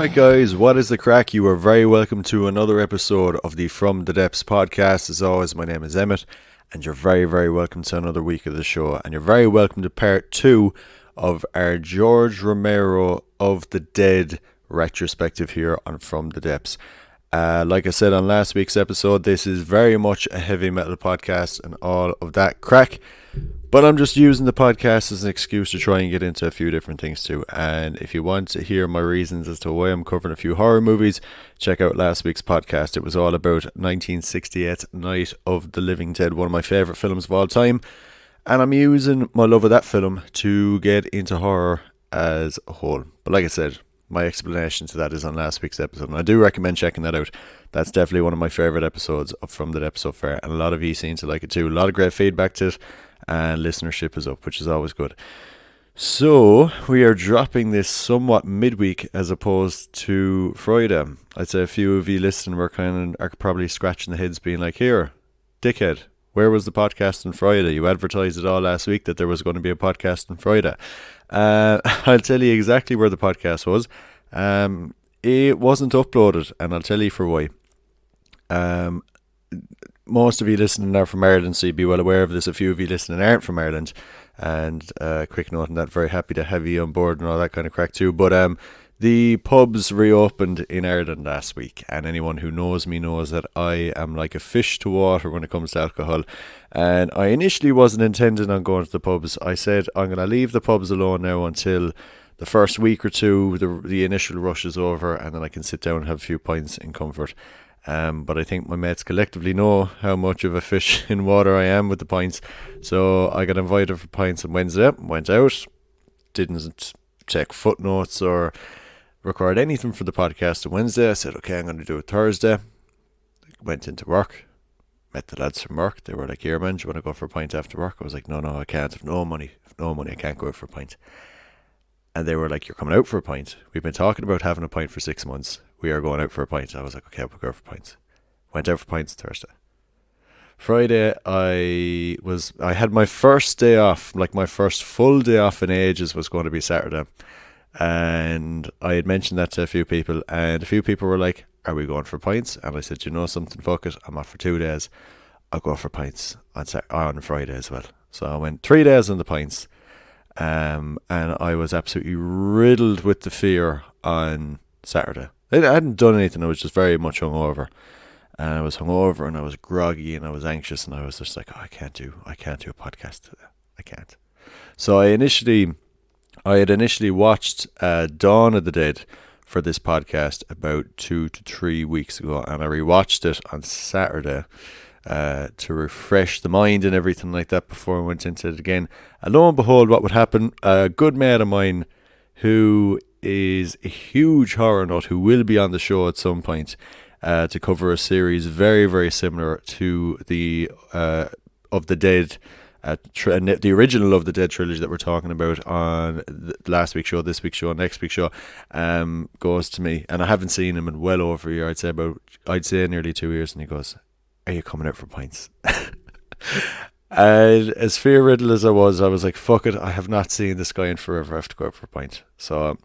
Alright guys, what is the crack? You are very welcome to another episode of the From the Depths podcast. As always, my name is Emmett, and you're very, very welcome to another week of the show. And you're very welcome to part 2 of our George Romero of the Dead retrospective here on From the Depths. Like I said on last week's episode, this is very much a heavy metal podcast and all of that crack. But I'm just using the podcast as an excuse to try and get into a few different things too. And if you want to hear my reasons as to why I'm covering a few horror movies, check out last week's podcast. It was all about 1968's Night of the Living Dead, one of my favourite films of all time. And I'm using my love of that film to get into horror as a whole. But like I said, my explanation to that is on last week's episode, and I do recommend checking that out. That's definitely one of my favourite episodes of From the Depths so far, and a lot of you seem to like it too. A lot of great feedback to it, and listenership is up, which is always good. So we are dropping this somewhat midweek as opposed to Friday. I'd say a few of you listening are probably scratching the heads being like, here, dickhead, where was the podcast on Friday? You advertised it all last week that there was going to be a podcast on Friday. I'll tell you exactly where the podcast was. It wasn't uploaded, and I'll tell you for why. Most of you listening are from Ireland, so you'd be well aware of this. A few of you listening aren't from Ireland, and quick note on that, very happy to have you on board and all that kind of crack too. But the pubs reopened in Ireland last week, and anyone who knows me knows that I am like a fish to water when it comes to alcohol. And I initially wasn't intending on going to the pubs. I said I'm going to leave the pubs alone now until the first week or two, the initial rush is over, and then I can sit down and have a few pints in comfort. But I think my mates collectively know how much of a fish in water I am with the pints. So I got invited for pints on Wednesday, went out, didn't check footnotes or record anything for the podcast on Wednesday. I said, okay, I'm going to do it Thursday. Went into work, met the lads from work. They were like, here man, do you want to go for a pint after work? I was like, no, I can't. I've no money, I can't go out for a pint. And they were like, you're coming out for a pint. We've been talking about having a pint for 6 months. We are going out for a pint. I was like, okay, we'll go for pints. Went out for pints Thursday. Friday, I had my first day off, like my first full day off in ages was going to be Saturday. And I had mentioned that to a few people, and a few people were like, are we going for pints? And I said, you know something, fuck it, I'm off for 2 days. I'll go for pints on Friday as well. So I went 3 days on the pints. And I was absolutely riddled with the fear on Saturday. I hadn't done anything, I was just very much hungover. And I was hungover and I was groggy and I was anxious, and I was just like, I can't do a podcast today. I can't. So I had initially watched Dawn of the Dead for this podcast about 2 to 3 weeks ago, and I rewatched it on Saturday to refresh the mind and everything like that before I went into it again. And lo and behold, what would happen, a good mate of mine who is a huge horror nut, who will be on the show at some point to cover a series very, very similar to the of the Dead, the original of the Dead trilogy that we're talking about on last week's show, this week's show, next week's show, goes to me, and I haven't seen him in well over a year. I'd say nearly 2 years, and he goes, are you coming out for pints? And as fear-riddled as I was like, fuck it, I have not seen this guy in forever, I have to go out for a pint. So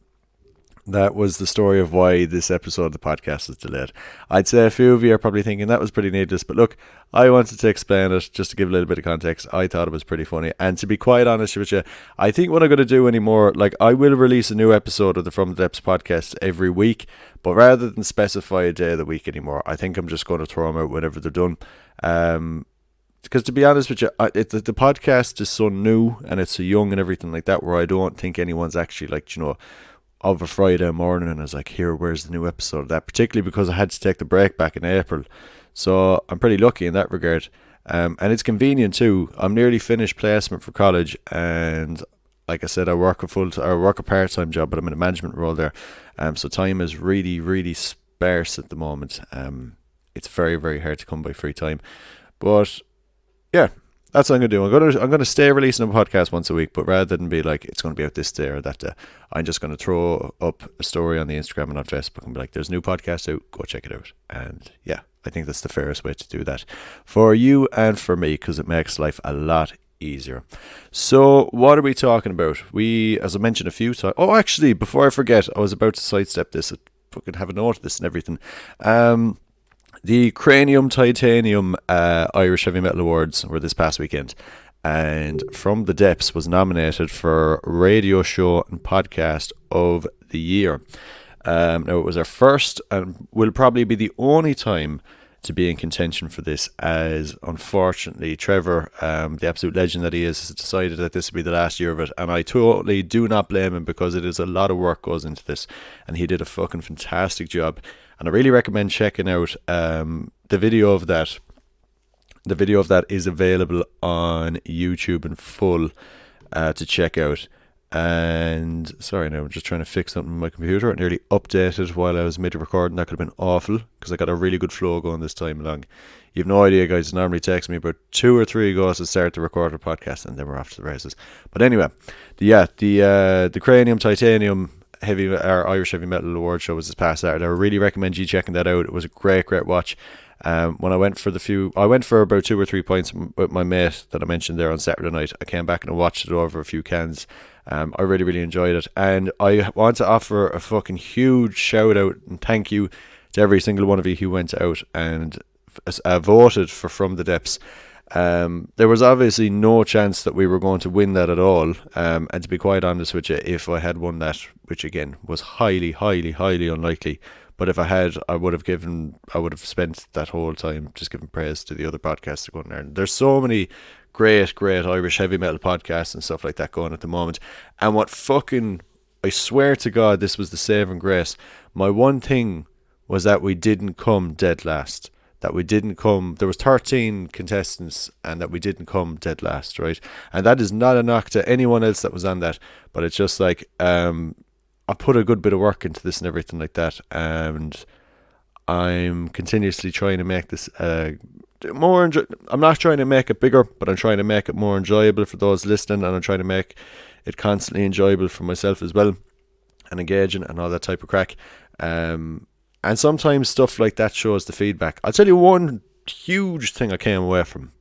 that was the story of why this episode of the podcast is delayed. I'd say a few of you are probably thinking that was pretty needless, but look, I wanted to explain it just to give a little bit of context. I thought it was pretty funny, and to be quite honest with you, I think what I'm going to do anymore, like I will release a new episode of the From the Depths podcast every week, but rather than specify a day of the week anymore, I think I'm just going to throw them out whenever they're done. Because to be honest with you, the podcast is so new and it's so young and everything like that, where I don't think anyone's actually like, of a Friday morning and I was like, here, where's the new episode of that? Particularly because I had to take the break back in April. So I'm pretty lucky in that regard. And it's convenient too. I'm nearly finished placement for college, and like I said, I work a part-time job, but I'm in a management role there. So time is really, really sparse at the moment. It's very, very hard to come by free time. But yeah, that's what I'm going to do. I'm going to stay releasing a podcast once a week, but rather than be like, it's going to be out this day or that day, I'm just going to throw up a story on the Instagram and on Facebook and be like, there's a new podcast out, go check it out. And yeah, I think that's the fairest way to do that for you and for me, because it makes life a lot easier. So what are we talking about? As I mentioned a few times, actually, before I forget, I was about to sidestep this fucking have a note of this and everything. The Cranium Titanium Irish Heavy Metal Awards were this past weekend, and From the Depths was nominated for Radio Show and Podcast of the Year. Now, it was our first and will probably be the only time to be in contention for this, as unfortunately Trevor, the absolute legend that he is, has decided that this will be the last year of it, and I totally do not blame him, because it is a lot of work goes into this, and he did a fucking fantastic job. And I really recommend checking out the video of that. The video of that is available on YouTube in full to check out. And sorry, now I'm just trying to fix something on my computer. It nearly updated while I was mid-recording. That could have been awful, because I got a really good flow going this time along. You have no idea, guys. It normally takes me about 2 or 3 goes to start to record a podcast, and then we're off to the races. But anyway, the Cranium Titanium Irish Heavy Metal Award show was this past Saturday. I really recommend you checking that out. It was a great watch. When I went for about 2 or 3 pints with my mate that I mentioned there on Saturday night. I came back and I watched it over a few cans. I really enjoyed it, and I want to offer a fucking huge shout out and thank you to every single one of you who went out and voted for From the Depths. There was obviously no chance that we were going to win that at all, and to be quite honest with you, if I had won that, which again was highly unlikely, but if I had, I would have spent that whole time just giving praise to the other podcasts that are going there. And there's so many great Irish heavy metal podcasts and stuff like that going at the moment, and I swear to God, this was the saving grace. My one thing was that we didn't come dead last. There was 13 contestants, and that we didn't come dead last, right? And that is not a knock to anyone else that was on that, but it's just like, I put a good bit of work into this and everything like that, and I'm continuously trying to make this more I'm not trying to make it bigger, but I'm trying to make it more enjoyable for those listening, and I'm trying to make it constantly enjoyable for myself as well, and engaging and all that type of crack. And sometimes stuff like that shows the feedback. I'll tell you one huge thing I came away from.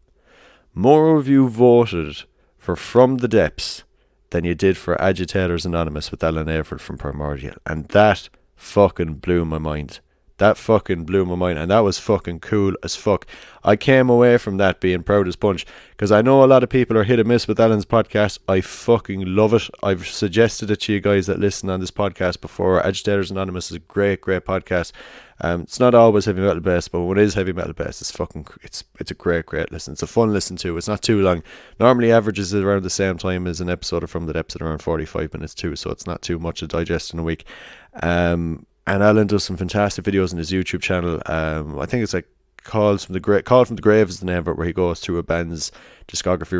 More of you voted for From the Depths than you did for Agitators Anonymous with Alan Averill from Primordial. And that fucking blew my mind. And that was fucking cool as fuck. I came away from that being proud as punch, because I know a lot of people are hit or miss with Alan's podcast. I fucking love it. I've suggested it to you guys that listen on this podcast before. Agitators Anonymous is a great podcast. It's not always heavy metal based, but when it is heavy metal based, it's a great listen. It's a fun listen to. It's not too long. Normally averages around the same time as an episode of From the Depths, at around 45 minutes too, so it's not too much to digest in a week. And Alan does some fantastic videos on his YouTube channel. I think it's like Call from the Grave is the name of it, where he goes through a band's discography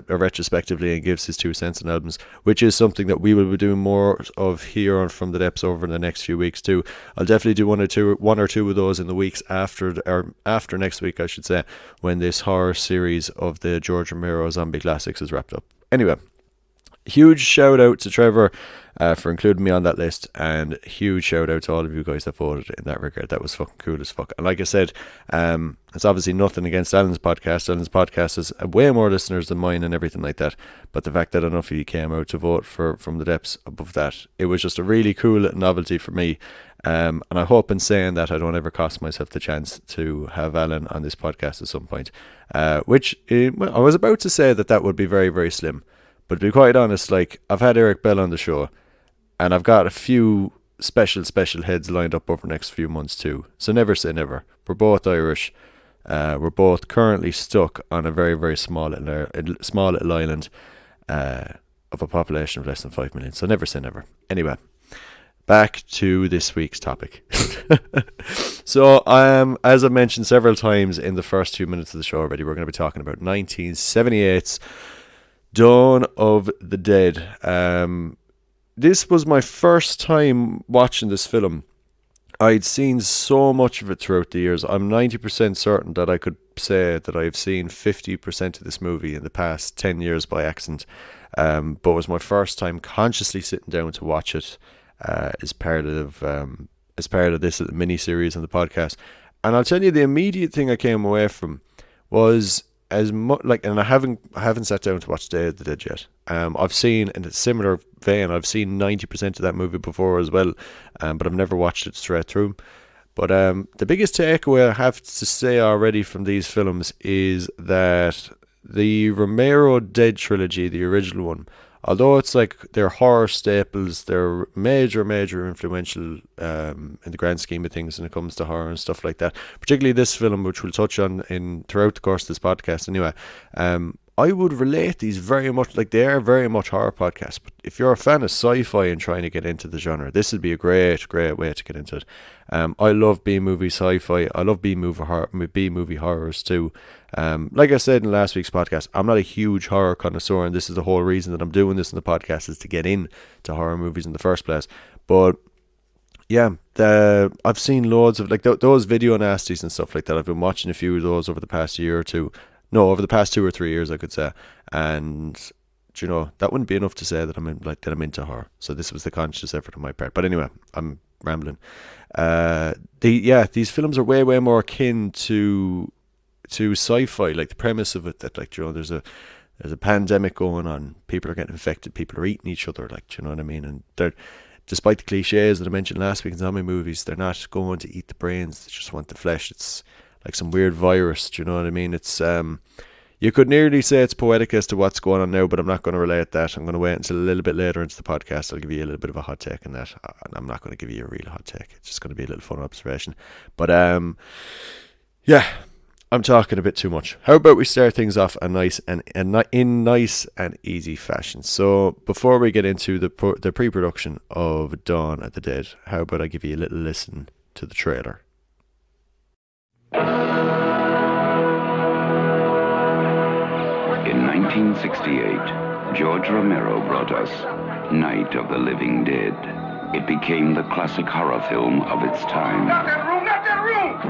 retrospectively and gives his 2 cents on albums, which is something that we will be doing more of here on From the Depths over in the next few weeks too. I'll definitely do one or two of those in the weeks after next week, I should say, when this horror series of the George Romero zombie classics is wrapped up. Anyway, huge shout out to Trevor for including me on that list, and huge shout out to all of you guys that voted in that regard. That was fucking cool as fuck. And like I said, it's obviously nothing against Alan's podcast. Alan's podcast has way more listeners than mine and everything like that, but the fact that enough of you came out to vote for From the Depths above that, it was just a really cool novelty for me. And I hope in saying that I don't ever cost myself the chance to have Alan on this podcast at some point, which I was about to say that would be very, very slim. But to be quite honest, like, I've had Eric Bell on the show, and I've got a few special heads lined up over the next few months too. So never say never. We're both Irish. We're both currently stuck on a very, very small little island of a population of less than 5 million. So never say never. Anyway, back to this week's topic. So, as I mentioned several times in the first 2 minutes of the show already, we're going to be talking about 1978's Dawn of the Dead. This was my first time watching this film. I'd seen so much of it throughout the years. I'm 90% certain that I could say that I've seen 50% of this movie in the past 10 years by accident. But it was my first time consciously sitting down to watch it as part of this mini series on the podcast. And I'll tell you, the immediate thing I came away from was as much like, and I haven't sat down to watch Day of the Dead yet. I've seen, in a similar vein, I've seen 90% of that movie before as well, but I've never watched it straight through. But the biggest takeaway I have to say already from these films is that the Romero Dead trilogy, the original one, although it's like they're horror staples, they're major influential in the grand scheme of things when it comes to horror and stuff like that. Particularly this film, which we'll touch on in throughout the course of this podcast. Anyway, I would relate these very much, like they are very much horror podcasts. But if you're a fan of sci-fi and trying to get into the genre, this would be a great way to get into it. I love B-movie sci-fi. I love B-movie horrors too. Like I said in last week's podcast, I'm not a huge horror connoisseur, and this is the whole reason that I'm doing this in the podcast, is to get in to horror movies in the first place. But yeah, I've seen loads of like those video nasties and stuff like that. I've been watching a few of those over the past year or two. No, over the past 2 or 3 years, I could say. And you know, that wouldn't be enough to say that I'm into horror. So this was the conscious effort on my part. But anyway, I'm rambling. These films are way more akin to sci-fi, like the premise of it, that like, you know, there's a pandemic going on, people are getting infected, people are eating each other, like, do you know what I mean? And they're, despite the cliches that I mentioned last week in zombie movies, they're not going to eat the brains, they just want the flesh. It's like some weird virus, do you know what I mean? It's you could nearly say it's poetic as to what's going on now, but I'm not going to relate that. I'm going to wait until a little bit later into the podcast. I'll give you a little bit of a hot take on that. I'm not going to give you a real hot take. It's just going to be a little fun observation. But yeah, I'm talking a bit too much. How about we start things off in nice and easy fashion? So before we get into the pre-production of Dawn of the Dead, how about I give you a little listen to the trailer? In 1968, George Romero brought us Night of the Living Dead. It became the classic horror film of its time. Not that room! Not that room!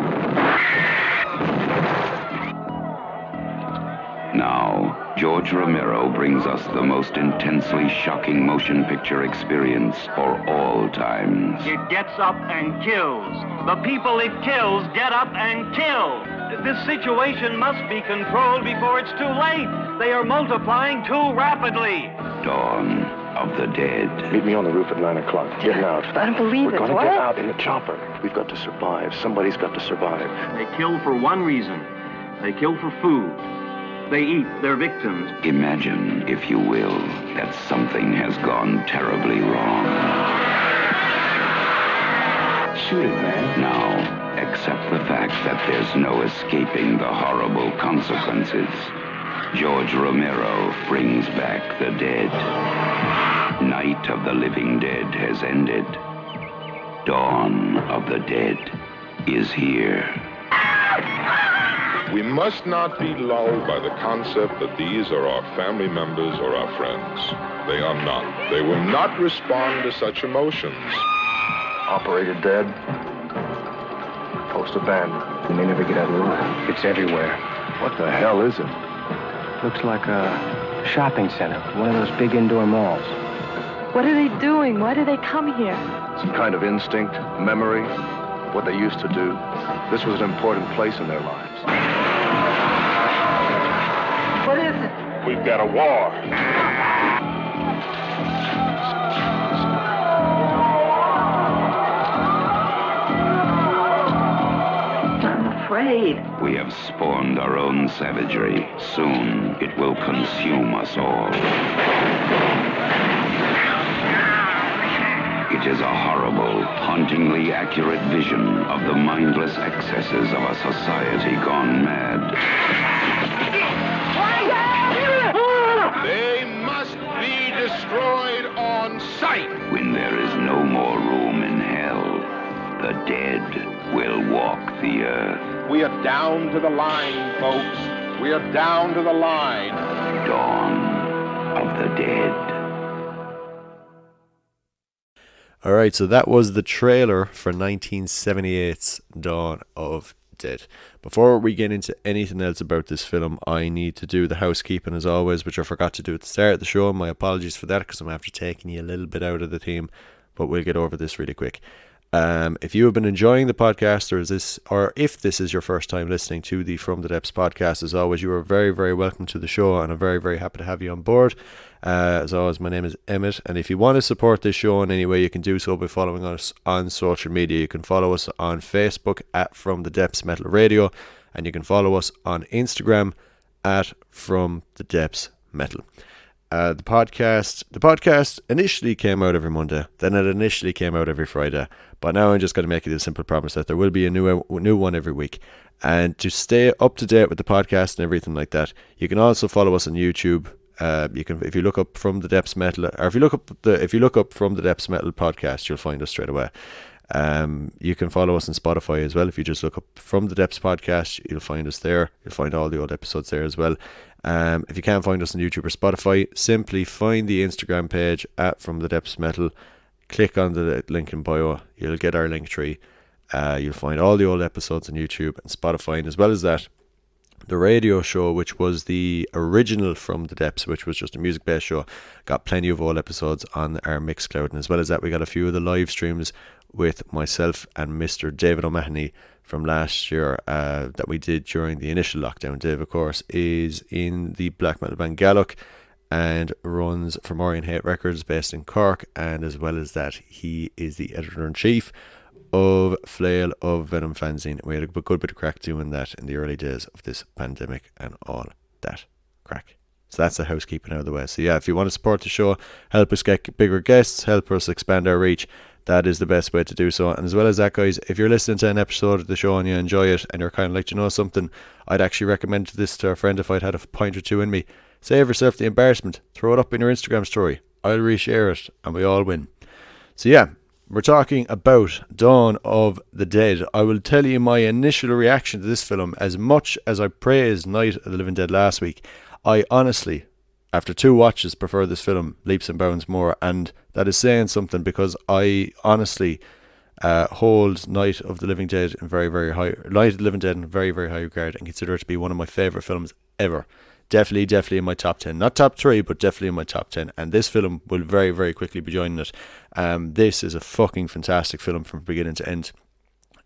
Now, George Romero brings us the most intensely shocking motion picture experience for all times. It gets up and kills. The people it kills get up and kill. This situation must be controlled before it's too late. They are multiplying too rapidly. Dawn of the Dead. Meet me on the roof at 9 o'clock. Getting out. I don't believe We're it. going to What? get out in the chopper. We've got to survive. Somebody's got to survive. They kill for one reason. They kill for food. They eat their victims. Imagine, if you will, that something has gone terribly wrong. Shoot it, man. Now, accept the fact that there's no escaping the horrible consequences. George Romero brings back the dead. Night of the Living Dead has ended. Dawn of the Dead is here. We must not be lulled by the concept that these are our family members or our friends. They are not. They will not respond to such emotions. Operator dead. Post abandoned. We may never get out of the room. It's everywhere. What the hell is it? Looks like a shopping center, one of those big indoor malls. What are they doing? Why do they come here? Some kind of instinct, memory, what they used to do. This was an important place in their lives. What is it? We've got a war. I'm afraid. We have spawned our own savagery. Soon, it will consume us all. It is a horrible, hauntingly accurate vision of the mindless excesses of a society gone mad. They must be destroyed on sight. When there is no more room in hell, the dead will walk the earth. We are down to the line, folks. We are down to the line. Dawn of the Dead. Alright, so that was the trailer for 1978's Dawn of Dead. Before we get into anything else about this film, I need to do the housekeeping as always, which I forgot to do at the start of the show. My apologies for that, because I'm after taking you a little bit out of the theme, but we'll get over this really quick. If you have been enjoying the podcast, or if this is your first time listening to the From the Depths podcast, as always, you are very, very welcome to the show, and I'm very, very happy to have you on board. As always, my name is Emmett, and if you want to support this show in any way, you can do so by following us on social media. You can follow us on Facebook at From the Depths Metal Radio, and you can follow us on Instagram at From the Depths Metal. The podcast initially came out every Monday, then it initially came out every Friday, but now I'm just going to make you the simple promise that there will be a new one every week. And to stay up to date with the podcast and everything like that, you can also follow us on YouTube. You can, if you look up From the Depths Metal, or if you look up From the Depths Metal podcast, you'll find us straight away. You can follow us on Spotify as well. If you just look up From the Depths podcast, you'll find us there. You'll find all the old episodes there as well. If you can't find us on YouTube or Spotify, simply find the Instagram page at From the Depths Metal. Click on the link in bio. You'll get our link tree. You'll find all the old episodes on YouTube and Spotify, and as well as that, the radio show, which was the original From the Depths, which was just a music-based show, got plenty of old episodes on our Mixcloud. And as well as that, we got a few of the live streams with myself and Mr. David O'Mahony from last year that we did during the initial lockdown. Dave, of course, is in the black metal band Galloc and runs for Maureen Hate Records based in Cork, and as well as that, he is the editor-in-chief of Flail of Venom Fanzine. We had a good bit of crack doing that in the early days of this pandemic and all that crack. So that's the housekeeping out of the way. So yeah, if you want to support the show, help us get bigger guests, help us expand our reach, that is the best way to do so. And as well as that, guys, if you're listening to an episode of the show and you enjoy it and you're kind of like, you know something, I'd actually recommend this to a friend if I'd had a pint or two in me. Save yourself the embarrassment. Throw it up in your Instagram story. I'll reshare it and we all win. So yeah, we're talking about Dawn of the Dead. I will tell you my initial reaction to this film. As much as I praised Night of the Living Dead last week, I honestly, after 2 watches, prefer this film leaps and bounds more, and that is saying something, because I honestly hold Night of the Living Dead in very, very high regard, and consider it to be one of my favourite films ever. Definitely in my top 10. Not top 3, but definitely in my top 10. And this film will very, very quickly be joining it. This is a fucking fantastic film from beginning to end.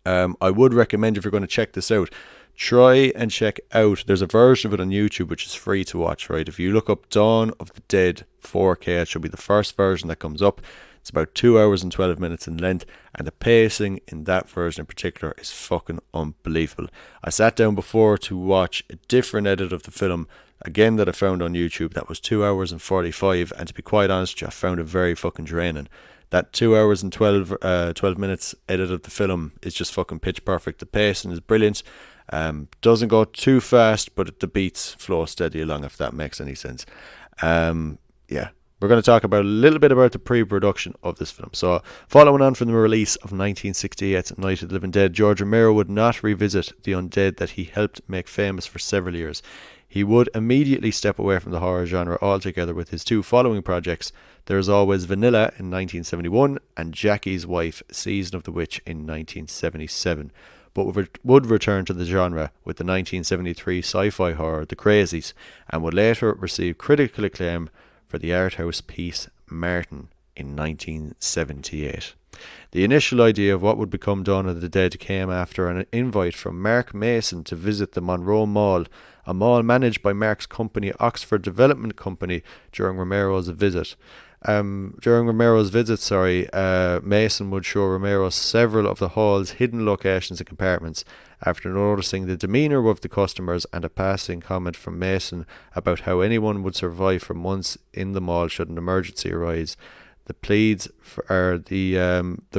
I would recommend, if you're going to check this out, try and check out, there's a version of it on YouTube which is free to watch, right? If you look up Dawn of the Dead 4K, it should be the first version that comes up. It's about 2 hours and 12 minutes in length, and the pacing in that version in particular is fucking unbelievable. I sat down before to watch a different edit of the film, again, that I found on YouTube, that was 2 hours and 45, and to be quite honest with you, I found it very fucking draining. That 2 hours and 12 minutes edit of the film is just fucking pitch perfect. The pacing is brilliant. Doesn't go too fast, but the beats flow steady along, if that makes any sense. Yeah, we're going to talk about a little bit about the pre-production of this film. So, following on from the release of 1968's Night of the Living Dead, George Romero would not revisit the undead that he helped make famous for several years. He would immediately step away from the horror genre altogether with his 2 following projects, There's Always Vanilla in 1971 and Jackie's Wife, Season of the Witch in 1977, but would return to the genre with the 1973 sci-fi horror The Crazies, and would later receive critical acclaim for the art house piece Martin in 1978. The initial idea of what would become Dawn of the Dead came after an invite from Mark Mason to visit the Monroe Mall, a mall managed by Mark's company Oxford Development Company, during Romero's visit. Mason would show Romero several of the hall's hidden locations and compartments. After noticing the demeanour of the customers and a passing comment from Mason about how anyone would survive for months in the mall should an emergency arise, the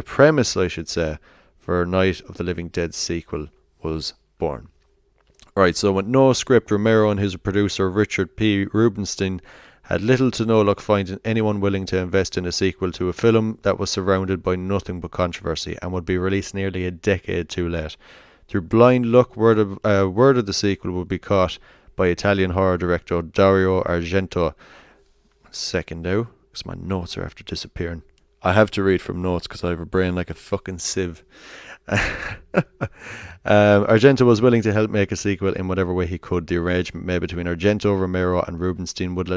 premise, I should say, for Night of the Living Dead sequel was born. Right, so with no script, Romero and his producer Richard P. Rubenstein had little to no luck finding anyone willing to invest in a sequel to a film that was surrounded by nothing but controversy and would be released nearly a decade too late. Through blind luck, word of the sequel would be caught by Italian horror director Dario Argento. Second now, because my notes are after disappearing. I have to read from notes because I have a brain like a fucking sieve. Argento was willing to help make a sequel in whatever way he could. The arrangement made between Argento, Romero, and Rubinstein would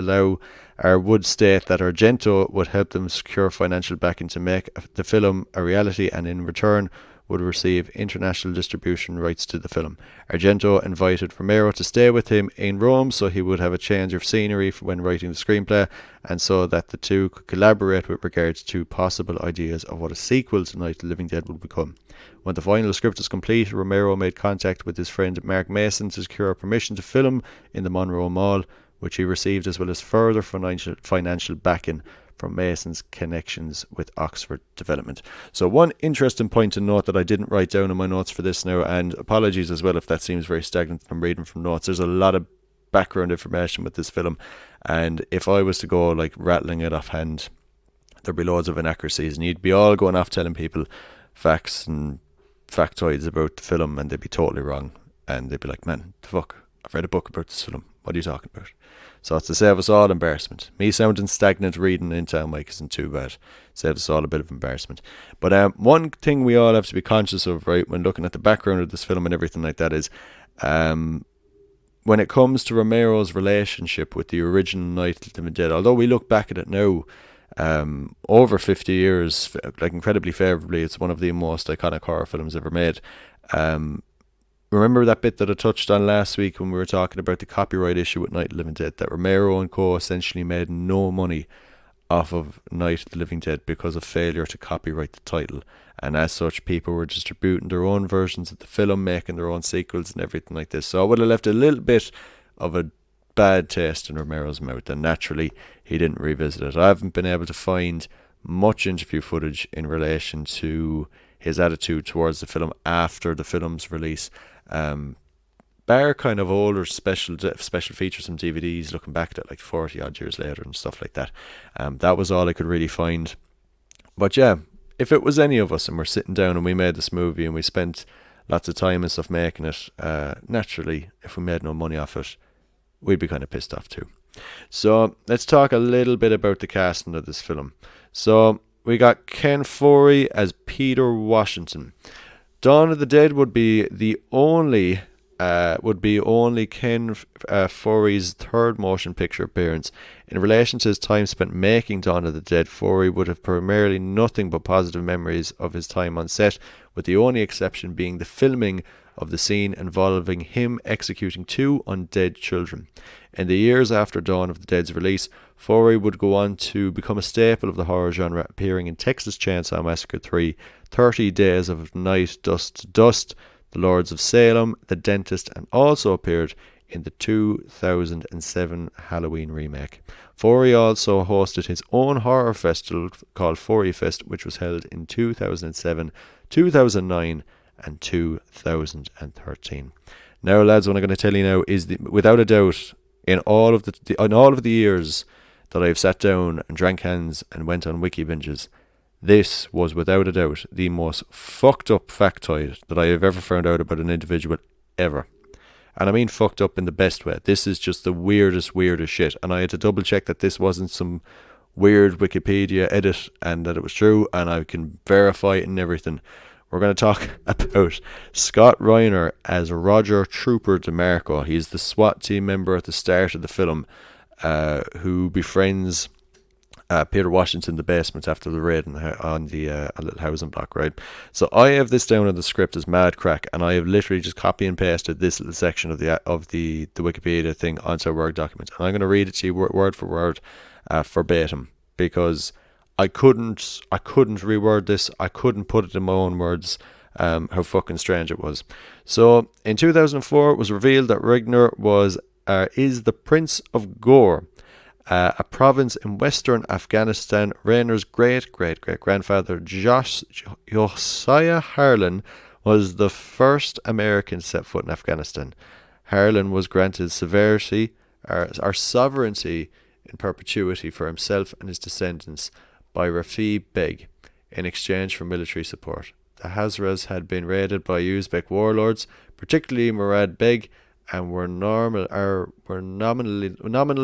state that Argento would help them secure financial backing to make the film a reality, and in return would receive international distribution rights to the film. Argento invited Romero to stay with him in Rome so he would have a change of scenery when writing the screenplay, and so that the two could collaborate with regards to possible ideas of what a sequel to Night of the Living Dead would become. When the final script was complete, Romero made contact with his friend Mark Mason to secure permission to film in the Monroe Mall, which he received, as well as further financial backing from Mason's connections with Oxford Development. So one interesting point to note that I didn't write down in my notes for this now, and apologies as well if that seems very stagnant from reading from notes. There's a lot of background information with this film, and if I was to go like rattling it offhand, there'd be loads of inaccuracies, and you'd be all going off telling people facts and factoids about the film, and they'd be totally wrong, and they'd be like, man, the fuck, I've read a book about this film, what are you talking about? So it's to save us all embarrassment. Me sounding stagnant reading into our mic isn't too bad. Saves us all a bit of embarrassment. But one thing we all have to be conscious of, right, when looking at the background of this film and everything like that is, when it comes to Romero's relationship with the original Night of the Living Dead, although we look back at it now, over 50 years, like incredibly favourably, it's one of the most iconic horror films ever made. Remember that bit that I touched on last week when we were talking about the copyright issue with Night of the Living Dead, that Romero and co. essentially made no money off of Night of the Living Dead because of failure to copyright the title, and as such people were distributing their own versions of the film, making their own sequels and everything like this. So it would have left a little bit of a bad taste in Romero's mouth, and naturally he didn't revisit it. I haven't been able to find much interview footage in relation to his attitude towards the film after the film's release. Bar kind of older special features and DVDs looking back at it like 40 odd years later and stuff like that. That was all I could really find. But yeah, if it was any of us and we're sitting down and we made this movie and we spent lots of time and stuff making it, naturally if we made no money off it, we'd be kind of pissed off too. So let's talk a little bit about the casting of this film. So we got Ken Foree as Peter Washington. Dawn of the Dead would be only Ken Foree's third motion picture appearance. In relation to his time spent making Dawn of the Dead, Foree would have primarily nothing but positive memories of his time on set, with the only exception being the filming of the scene involving him executing 2 undead children. In the years after Dawn of the Dead's release, Foree would go on to become a staple of the horror genre, appearing in Texas Chainsaw Massacre 3, 30 Days of Night, Dust to Dust, The Lords of Salem, The Dentist, and also appeared in the 2007 Halloween remake. Foree also hosted his own horror festival called Foree Fest, which was held in 2007, 2009, and 2013. Now, lads, what I'm going to tell you now is, without a doubt, in all of the years that I've sat down and drank hands and went on wiki binges, this was without a doubt the most fucked up factoid that I have ever found out about an individual ever. And I mean fucked up in the best way. This is just the weirdest shit. And I had to double check that this wasn't some weird Wikipedia edit and that it was true, and I can verify it and everything. We're going to talk about Scott Reiner as Roger Trooper DeMarco. He's the SWAT team member at the start of the film who befriends Peter Washington in the basement after the raid on the little housing block, right? So I have this down in the script as mad crack, and I have literally just copy and pasted this little section of the Wikipedia thing onto a Word document. And I'm going to read it to you word for word, verbatim, because I couldn't reword this. I couldn't put it in my own words. How fucking strange it was. So in 2004, it was revealed that Regner is the Prince of Gore, a province in western Afghanistan. Rainer's great-great-great-grandfather, Josiah Harlan, was the first American to set foot in Afghanistan. Harlan was granted sovereignty in perpetuity for himself and his descendants by Rafi Beg in exchange for military support. The Hazaras had been raided by Uzbek warlords, particularly Murad Beg, and were nominal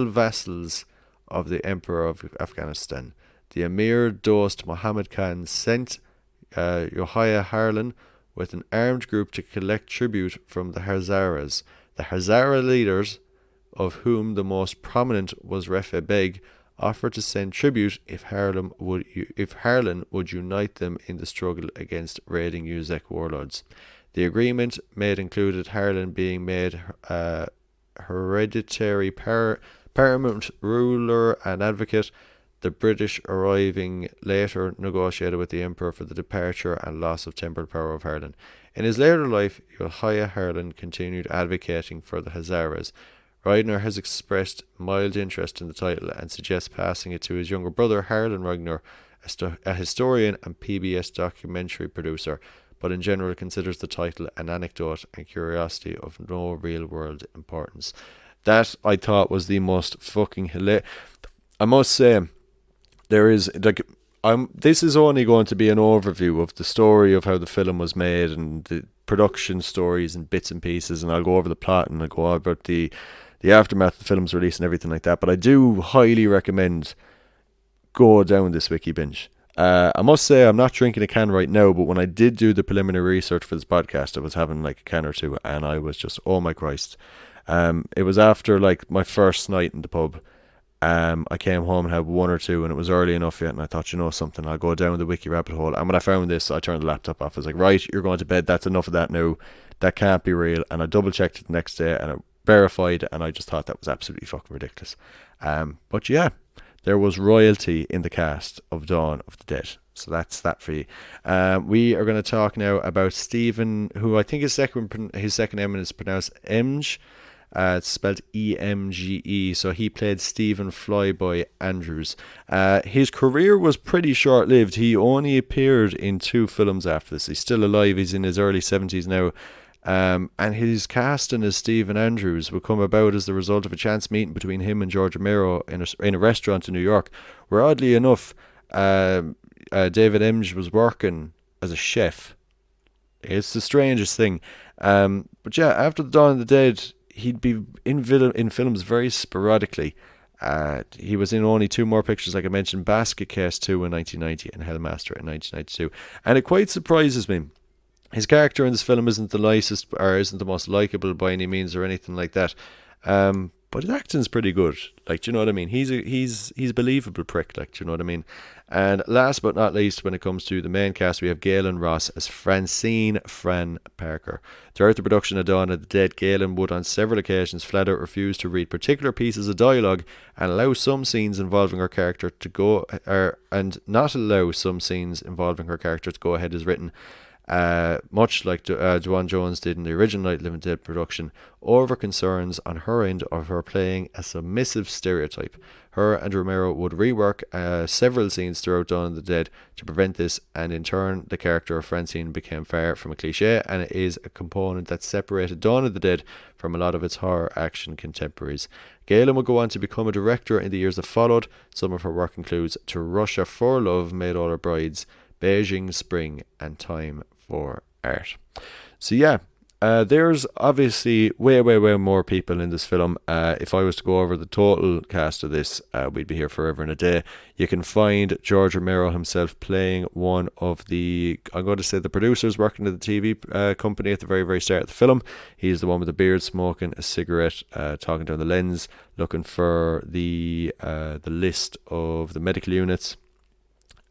vassals of the Emperor of Afghanistan. the Emir Dost Muhammad Khan sent Yahya Harlan with an armed group to collect tribute from the Hazaras. The Hazara leaders, of whom the most prominent was Refa Beg, offered to send tribute if Harlan would unite them in the struggle against raiding Uzbek warlords. The agreement made included Harlan being made hereditary paramount ruler and advocate. The British arriving later negotiated with the Emperor for the departure and loss of temporal power of Harlan. In his later life, Yahya Harlan continued advocating for the Hazaras. Reidner has expressed mild interest in the title and suggests passing it to his younger brother Harlan Reidner, a historian and PBS documentary producer, but in general considers the title an anecdote and curiosity of no real-world importance. That, I thought, was the most fucking hilarious. I must say, there is, like, this is only going to be an overview of the story of how the film was made and the production stories and bits and pieces, and I'll go over the plot and I'll go about the aftermath of the film's release and everything like that. But I do highly recommend go down this wiki binge. I must say I'm not drinking a can right now, but when I did do the preliminary research for this podcast, I was having like a can or two, and I was just, oh my Christ. It was after like my first night in the pub. I came home and had one or two, and it was early enough yet, and I thought, you know something, I'll go down the wiki rabbit hole. And when I found this, I turned the laptop off. I was like, right, you're going to bed, that's enough of that now, that can't be real. And I double checked it the next day, and I verified, and I just thought that was absolutely fucking ridiculous. But yeah, there was royalty in the cast of Dawn of the Dead. So that's that for you. We are going to talk now about Stephen, who I think his second name is pronounced Emge. It's spelled Emge, so he played Stephen Flyboy Andrews. His career was pretty short-lived. He only appeared in 2 films after this. He's still alive. He's in his early 70s now. And his casting as Stephen Andrews would come about as the result of a chance meeting between him and George Romero in a restaurant in New York, where oddly enough, David Emge was working as a chef. It's the strangest thing. But yeah, after the Dawn of the Dead, he'd be in films very sporadically. He was in only 2 more pictures, like I mentioned, Basket Case 2 in 1990 and Hellmaster in 1992. And it quite surprises me. His character in this film isn't the nicest or isn't the most likable by any means or anything like that. But his acting's pretty good. Like, do you know what I mean? He's a believable prick, like, do you know what I mean? And last but not least, when it comes to the main cast, we have Galen Ross as Francine Fran Parker. Throughout the production of Dawn of the Dead, Galen would on several occasions flat out refuse to read particular pieces of dialogue and allow some scenes involving her character to go, and not allow some scenes involving her character to go ahead as written. Much like Duane Jones did in the original Night of the Living Dead production, over concerns on her end of her playing a submissive stereotype. Her and Romero would rework several scenes throughout Dawn of the Dead to prevent this, and in turn the character of Francine became far from a cliche, and it is a component that separated Dawn of the Dead from a lot of its horror action contemporaries. Galen would go on to become a director in the years that followed. Some of her work includes To Russia for Love, Made All Our Brides, Beijing Spring, and Time for Art. So yeah, there's obviously way more people in this film. If I was to go over the total cast of this, we'd be here forever and a day. You can find George Romero himself playing one of the, I'm going to say, the producers working at the TV company at the very start of the film. He's the one with the beard, smoking a cigarette, talking down the lens, looking for the list of the medical units.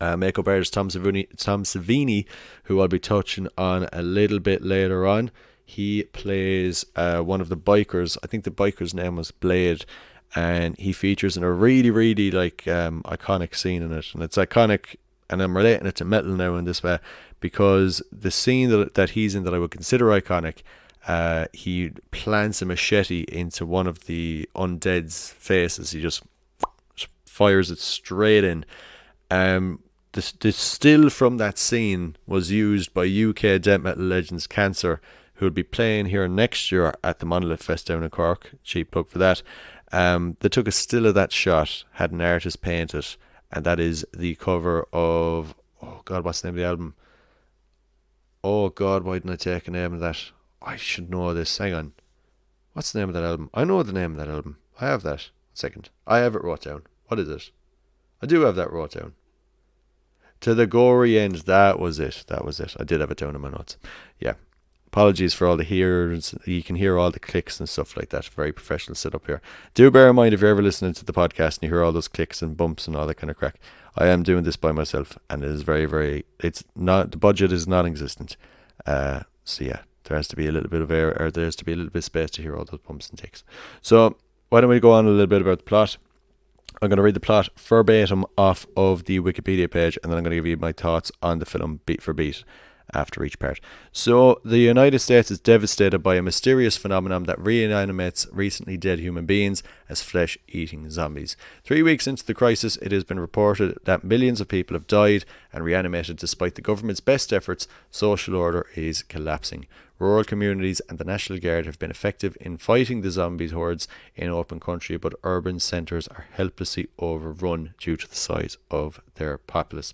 Makeup artist Tom Savini, who I'll be touching on a little bit later on. He plays one of the bikers. I think the biker's name was Blade, and he features in a really like iconic scene in it. And it's iconic, and I'm relating it to metal now in this way, because the scene that he's in that I would consider iconic, he plants a machete into one of the undead's faces. He just fires it straight in. The still from that scene was used by UK death metal legends Cancer, who will be playing here next year at the Monolith Fest down in Cork. Cheap plug for that. They took a still of that shot, had an artist paint it, and that is the cover of, oh God, what's the name of the album? Oh God, why didn't I take a name of that? I should know this. Hang on. What's the name of that album? I know the name of that album. I have that. 1 second. I have it wrote down. What is it? I do have that wrote down. to the gory end. That was it. I did have it down in my notes. Yeah. Apologies for all the hears. You can hear all the clicks and stuff like that. Very professional setup here. Do bear in mind, if you're ever listening to the podcast and you hear all those clicks and bumps and all that kind of crack, I am doing this by myself, and it is it's not, the budget is non-existent. So yeah, there has to be a little bit of air, or there has to be a little bit of space to hear all those bumps and ticks. So why don't we go on a little bit about the plot? I'm going to read the plot verbatim off of the Wikipedia page, and then I'm going to give you my thoughts on the film beat for beat after each part. So, the United States is devastated by a mysterious phenomenon that reanimates recently dead human beings as flesh-eating zombies. 3 weeks into the crisis, it has been reported that millions of people have died and reanimated despite the government's best efforts. Social order is collapsing. Rural communities and the National Guard have been effective in fighting the zombie hordes in open country, but urban centres are helplessly overrun due to the size of their populace.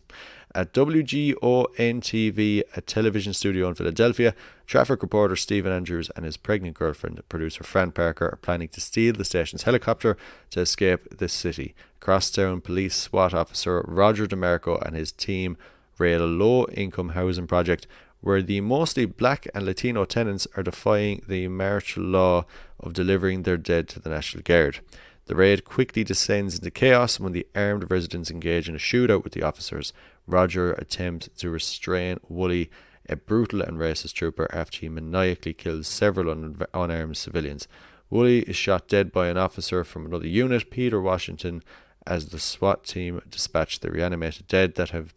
At WGON-TV, a television studio in Philadelphia, traffic reporter Stephen Andrews and his pregnant girlfriend, producer Fran Parker, are planning to steal the station's helicopter to escape the city. Crosstown police SWAT officer Roger DeMarco and his team raid a low-income housing project where the mostly black and Latino tenants are defying the martial law of delivering their dead to the National Guard. The raid quickly descends into chaos when the armed residents engage in a shootout with the officers. Roger attempts to restrain Wooly, a brutal and racist trooper, after he maniacally kills several unarmed civilians. Wooly is shot dead by an officer from another unit, Peter Washington, as the SWAT team dispatch the reanimated dead that have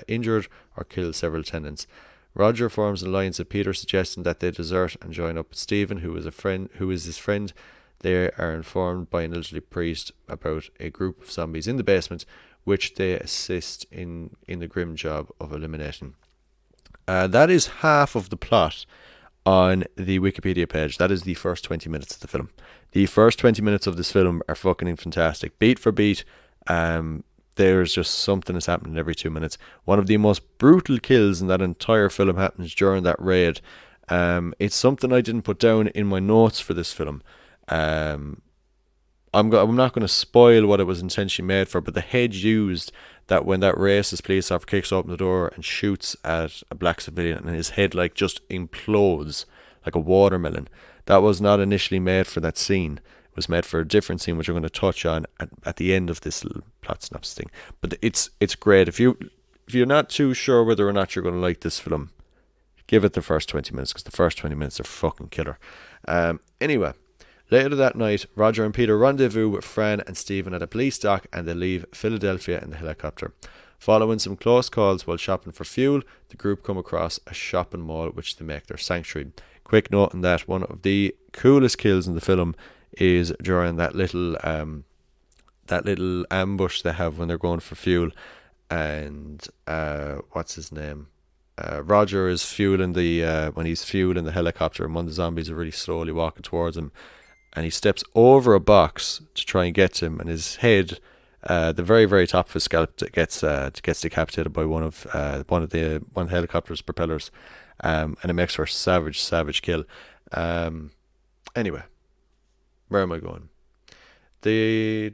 injured or killed several tenants. Roger forms an alliance with Peter, suggesting that they desert and join up with Stephen, who is his friend. They are informed by an elderly priest about a group of zombies in the basement, which they assist in the grim job of eliminating. That is half of the plot on the Wikipedia page. That is the first 20 minutes of the film. The first 20 minutes of this film are fucking fantastic. Beat for beat, there's just something that's happening every 2 minutes. One of the most brutal kills in that entire film happens during that raid. It's something I didn't put down in my notes for this film. I'm not going to spoil what it was intentionally made for, but the head used, that when that racist police officer kicks open the door and shoots at a black civilian and his head like just implodes like a watermelon, that was not initially made for that scene. It was made for a different scene, which I'm going to touch on at the end of this little plot synopsis thing. But it's great. If you're not too sure whether or not you're going to like this film, give it the first 20 minutes, because the first 20 minutes are fucking killer. Anyway, later that night, Roger and Peter rendezvous with Fran and Stephen at a police dock, and they leave Philadelphia in the helicopter. Following some close calls while shopping for fuel, the group come across a shopping mall which they make their sanctuary. Quick note on that, one of the coolest kills in the film is during that little ambush they have when they're going for fuel, and what's his name? Roger is fueling when he's fueling the helicopter, and one of the zombies are really slowly walking towards him, and he steps over a box to try and get him, and his head, the very, very top of his scalp, gets decapitated by one of the helicopter's propellers, and it makes for a savage kill. Anyway, where am I going? I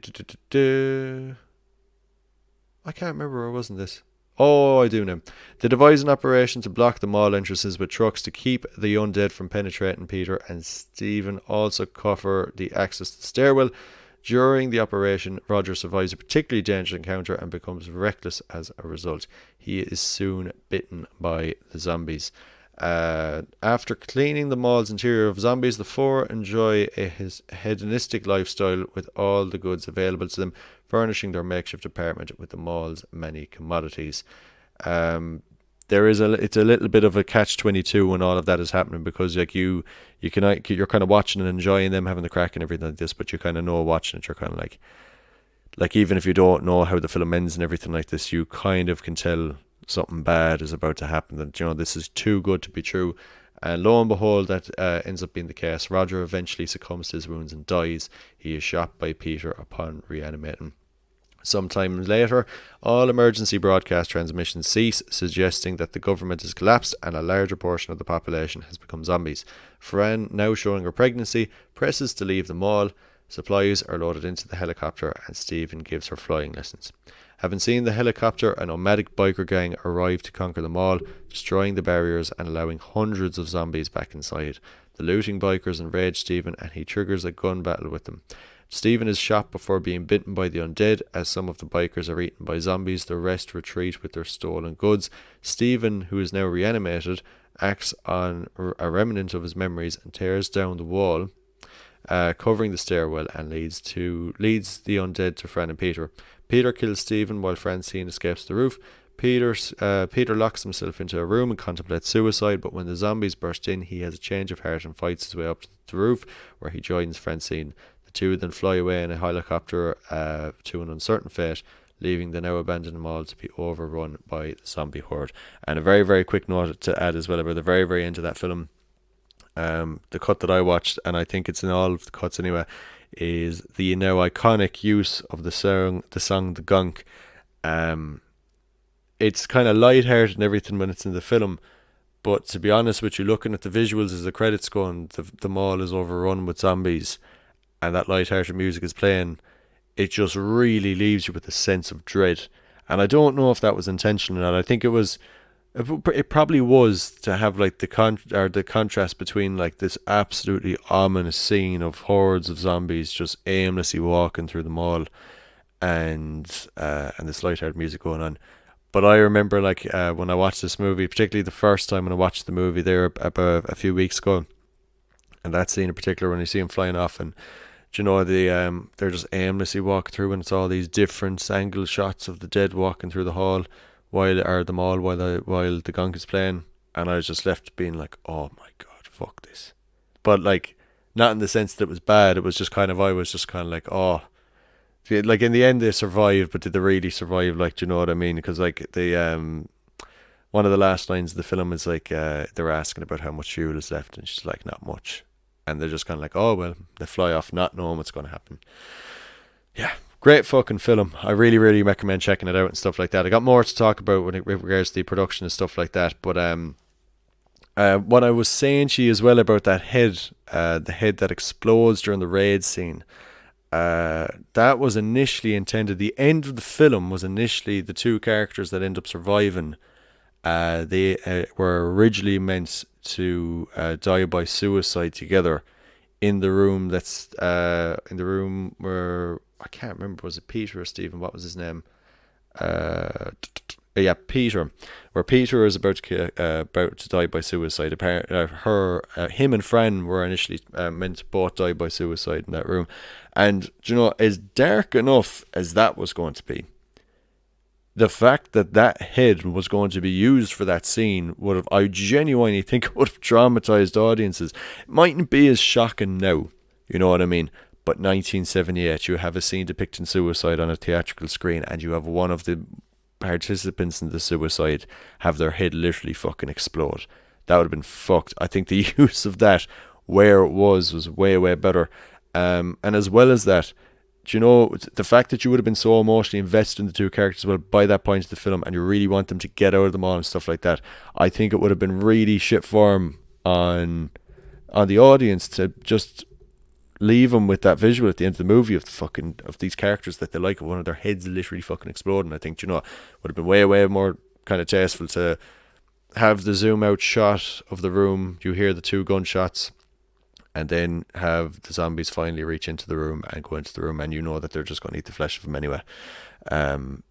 can't remember where was in this. Oh, I do know. They devise an operation to block the mall entrances with trucks to keep the undead from penetrating. Peter and Stephen also cover the access to the stairwell. During the operation, Roger survives a particularly dangerous encounter and becomes reckless as a result. He is soon bitten by the zombies. After cleaning the mall's interior of zombies, the four enjoy a hedonistic lifestyle with all the goods available to them, furnishing their makeshift apartment with the mall's many commodities. It's a little bit of a catch-22 when all of that is happening, because like you're kind of watching and enjoying them having the crack and everything like this, but you kind of know watching it, you're kind of like even if you don't know how the film ends and everything like this, you kind of can tell something bad is about to happen, that this is too good to be true. And lo and behold, that ends up being the case. Roger eventually succumbs to his wounds and dies. He is shot by Peter upon reanimating. Sometime later, all emergency broadcast transmissions cease, suggesting that the government has collapsed and a larger portion of the population has become zombies. Fran, now showing her pregnancy, presses to leave the mall. Supplies are loaded into the helicopter and Stephen gives her flying lessons. Having seen the helicopter, a nomadic biker gang arrive to conquer the mall, destroying the barriers and allowing hundreds of zombies back inside. The looting bikers enrage Stephen and he triggers a gun battle with them. Stephen is shot before being bitten by the undead. As some of the bikers are eaten by zombies, the rest retreat with their stolen goods. Stephen, who is now reanimated, acts on a remnant of his memories and tears down the wall, covering the stairwell, and leads the undead to Fran and Peter. Peter kills Stephen while Francine escapes the roof. Peter locks himself into a room and contemplates suicide, but when the zombies burst in, he has a change of heart and fights his way up to the roof, where he joins Francine. The two then fly away in a helicopter to an uncertain fate, leaving the now abandoned mall to be overrun by the zombie horde. And a very, very quick note to add as well about the very, very end of that film. The cut that I watched, and I think it's in all of the cuts anyway, is the now iconic use of the song The Gunk. It's kind of light-hearted and everything when it's in the film, but to be honest with you, looking at the visuals as the credits go and the mall is overrun with zombies and that light-hearted music is playing, it just really leaves you with a sense of dread. And I don't know if that was intentional or not. I think it probably was, to have like the contrast between like this absolutely ominous scene of hordes of zombies just aimlessly walking through the mall and this light-hearted music going on. But I remember when I watched this movie, particularly the first time when I watched the movie there about a few weeks ago, and that scene in particular when you see him flying off and they're just aimlessly walking through, and it's all these different angle shots of the dead walking through the mall while the gunk is playing, and I was just left being like, oh my god, fuck this. But like, not in the sense that it was bad, it was just kind of, I was just kind of like, oh, like in the end they survived, but did they really survive? Like, do you know what I mean? Because like one of the last lines of the film is like, they're asking about how much fuel is left, and she's like, not much. And they're just kind of like, oh, well, they fly off not knowing what's going to happen. Yeah, great fucking film. I really, really recommend checking it out and stuff like that. I got more to talk about with regards to the production and stuff like that. But what I was saying to you as well about that head, the head that explodes during the raid scene, that was initially intended. The end of the film was initially the two characters that end up surviving. They were originally meant to die by suicide together in the room where, I can't remember, was it Peter or Stephen? What was his name? Peter. Where Peter is about to die by suicide. Apparently, him and Fran were initially meant to both die by suicide in that room. And as dark enough as that was going to be, the fact that head was going to be used for that scene I genuinely think it would have traumatized audiences. It mightn't be as shocking now, you know what I mean? But 1978, you have a scene depicting suicide on a theatrical screen, and you have one of the participants in the suicide have their head literally fucking explode. That would have been fucked. I think the use of that where it was way, way better. And as well as that, the fact that you would have been so emotionally invested in the two characters by that point of the film, and you really want them to get out of the mall and stuff like that, I think it would have been really shit form on the audience to just leave them with that visual at the end of the movie of these characters that they like, one of their heads literally fucking exploding. I think, would have been way, way more kind of tasteful to have the zoom out shot of the room. You hear the two gunshots, and then have the zombies finally reach into the room and go into the room, and you know that they're just going to eat the flesh of them anyway. And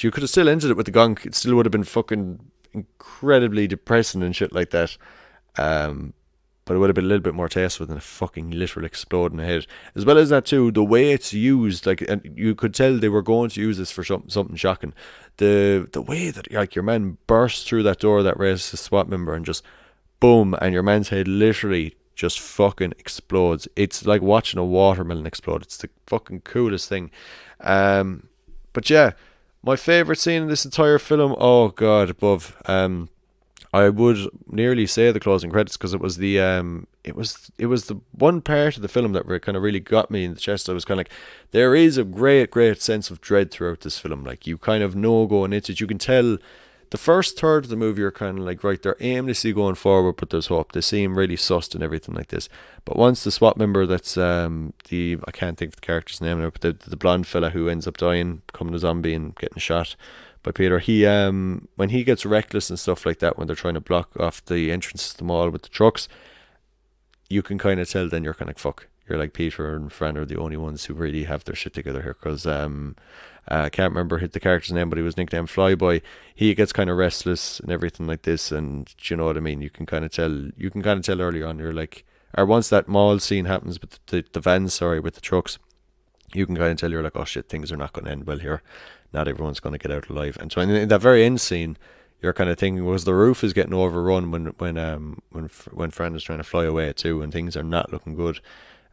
you could have still ended it with the gunk. It still would have been fucking incredibly depressing and shit like that. But it would have been a little bit more tasteful than a fucking literal exploding head. As well as that too, the way it's used, and you could tell they were going to use this for something shocking. The way that your man bursts through that door that racist SWAT member and just boom, and your man's head literally just fucking explodes. It's like watching a watermelon explode. It's the fucking coolest thing. But yeah, my favourite scene in this entire film, oh god above, I would nearly say the closing credits, because it was the one part of the film that kind of really got me in the chest. I was kind of like, there is a great sense of dread throughout this film. Like, you kind of know going into it, you can tell the first third of the movie, you're kind of like, right, they're aimlessly going forward, but there's hope. They seem really sussed and everything like this. But once the SWAT member, that's I can't think of the character's name now, but the blonde fella who ends up dying, becoming a zombie and getting shot by Peter, he when he gets reckless and stuff like that, when they're trying to block off the entrance to the mall with the trucks, you can kind of tell then you're kind of like, fuck. You're like, Peter and Fran are the only ones who really have their shit together here, because I can't remember the character's name, but he was nicknamed Flyboy. He gets kind of restless and everything like this, and do you know what I mean? You can kind of tell early on. You're like, or once that mall scene happens with the vans, with the trucks, you can kind of tell you're like, oh shit, things are not going to end well here. Not everyone's going to get out alive. And so in that very end scene, you're kind of thinking, was the roof is getting overrun when Fran is trying to fly away too, and things are not looking good.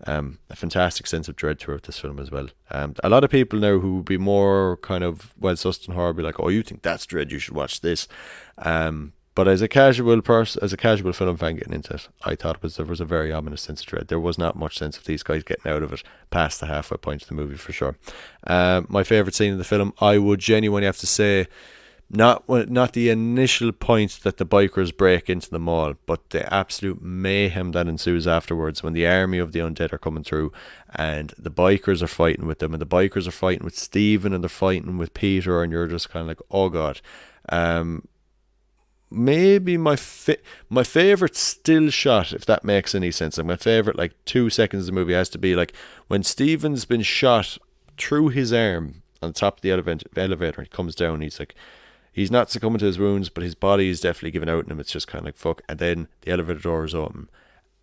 A fantastic sense of dread throughout this film as well. A lot of people now who would be more kind of well-sussed in horror be like, oh, you think that's dread, you should watch this. But as a casual film fan getting into it, I thought there was a very ominous sense of dread. There was not much sense of these guys getting out of it past the halfway point of the movie, for sure. My favourite scene in the film, I would genuinely have to say, not the initial point that the bikers break into the mall, but the absolute mayhem that ensues afterwards when the army of the undead are coming through and the bikers are fighting with them, and the bikers are fighting with Stephen and they're fighting with Peter, and you're just kind of like, oh god. Maybe my favourite still shot, if that makes any sense, and my favourite like 2 seconds of the movie has to be like when Stephen's been shot through his arm on the top of the elevator. He comes down, he's not succumbing to his wounds, but his body is definitely giving out in him. It's just kind of like, fuck. And then the elevator door is open,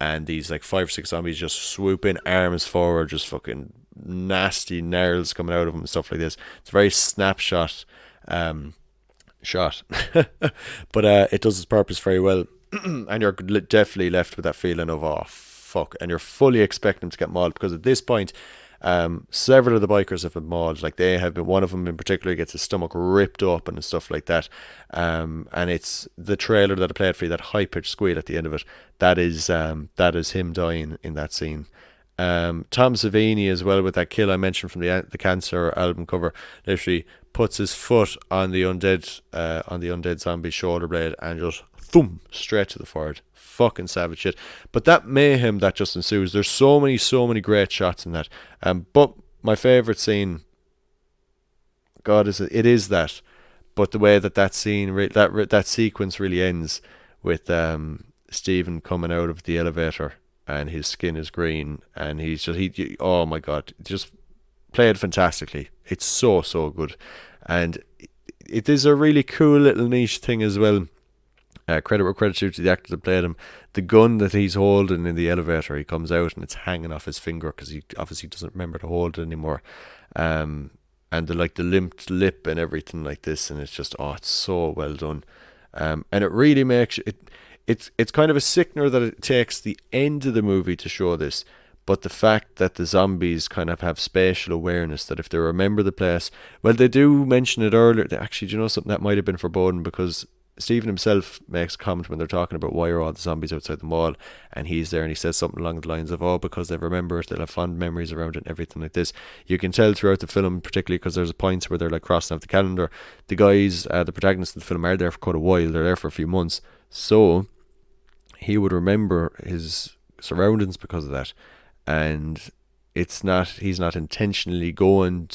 and these like 5 or 6 zombies just swoop in, arms forward, just fucking nasty gnarls coming out of them and stuff like this. It's a very snapshot shot, but it does its purpose very well. And you're definitely left with that feeling of, oh fuck, and you're fully expecting them to get mauled, because at this point, several of the bikers have been mauled. Like, they have been, one of them in particular gets his stomach ripped open and stuff like that, and it's the trailer that I played for you, that high-pitched squeal at the end of it, that is him dying in that scene. Tom Savini as well, with that kill I mentioned from the Cancer album cover, literally puts his foot on the undead zombie's shoulder blade and just thump straight to the forehead. Fucking savage shit. But that mayhem that just ensues, there's so many great shots in that. But my favourite scene, God, it is that. But the way that scene, that sequence really ends with Stephen coming out of the elevator and his skin is green and oh my God, just played fantastically. It's so good. And it is a really cool little niche thing as well. Credit where credit's due to the actor that played him. The gun that he's holding in the elevator, he comes out and it's hanging off his finger because he obviously doesn't remember to hold it anymore. And the limped lip and everything like this, and it's just, it's so well done. And it really makes it's kind of a sickener that it takes the end of the movie to show this. But the fact that the zombies kind of have spatial awareness, that if they remember the place, well, they do mention it earlier. Actually, do you know something that might have been foreboding, because Stephen himself makes a comment when they're talking about why are all the zombies outside the mall, and he's there and he says something along the lines of, because they remember it, they'll have fond memories around it and everything like this. You can tell throughout the film, particularly because there's points where they're like crossing off the calendar. The guys, the protagonists of the film, are there for quite a while. They're there for a few months, so he would remember his surroundings because of that. And he's not intentionally going up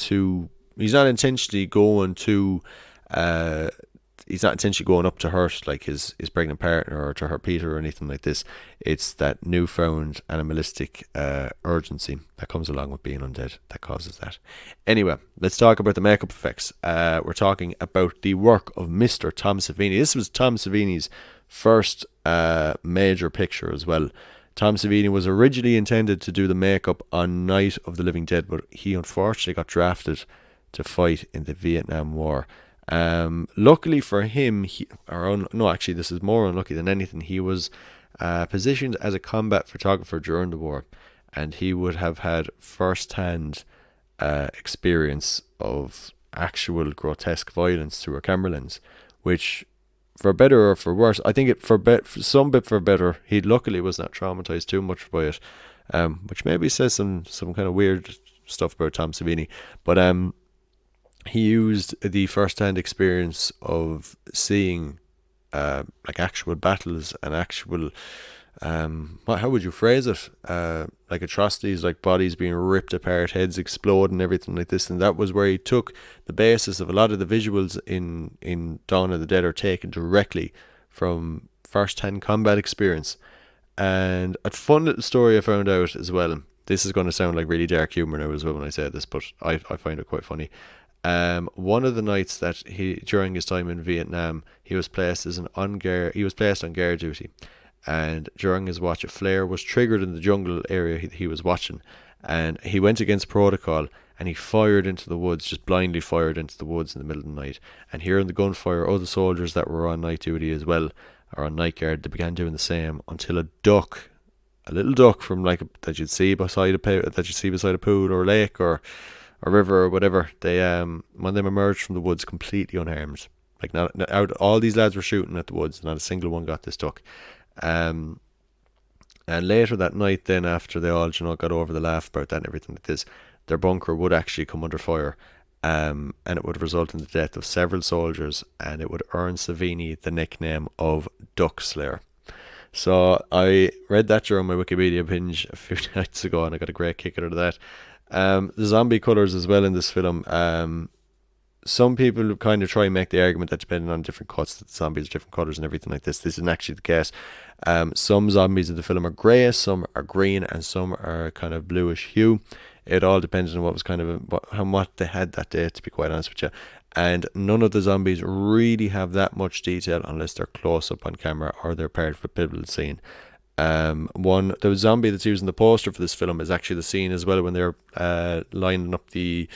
to hurt like his pregnant partner or to hurt Peter or anything like this. It's that newfound animalistic urgency that comes along with being undead that causes that. Anyway, let's talk about the makeup effects. We're talking about the work of Mr. Tom Savini. This was Tom Savini's first major picture as well. Tom Savini was originally intended to do the makeup on Night of the Living Dead, but he unfortunately got drafted to fight in the Vietnam War. Luckily for him, this is more unlucky than anything. He was positioned as a combat photographer during the war, and he would have had first-hand experience of actual grotesque violence through a camera lens, which, for better or for worse, I think for better, he luckily was not traumatized too much by it, which maybe says some kind of weird stuff about Tom Savini. But he used the first-hand experience of seeing like actual battles and actual how would you phrase it? Like atrocities, like bodies being ripped apart, heads exploding, everything like this. And that was where he took the basis of a lot of the visuals in Dawn of the Dead are taken directly from first-hand combat experience. And a fun little story I found out as well. This is going to sound like really dark humor now as well when I say this, but I find it quite funny. One of the nights that during his time in Vietnam, he was placed on guard duty, and during his watch, a flare was triggered in the jungle area he was watching, and he went against protocol and he fired into the woods, just blindly fired into the woods in the middle of the night. And hearing the gunfire, other soldiers that were on night duty as well, or on night guard, they began doing the same until a little duck from that you'd see beside a pool or a lake or a river or whatever, they one of them emerged from the woods completely unharmed. Like not out, all these lads were shooting at the woods, not a single one got this duck. And later that night, then after they all got over the laugh about that and everything like this, their bunker would actually come under fire, and it would result in the death of several soldiers, and it would earn Savini the nickname of Duck Slayer. So I read that during my Wikipedia binge a few nights ago, and I got a great kick out of that. The zombie colours as well in this film. Some people kind of try and make the argument that depending on different cuts, that the zombies are different colours and everything like this. This isn't actually the case. Some zombies in the film are grey, some are green, and some are kind of bluish hue. It all depends on what was how much they had that day, to be quite honest with you. And none of the zombies really have that much detail unless they're close up on camera or they're part of a pivotal scene. The zombie that's used in the poster for this film is actually the scene as well when they're lining up the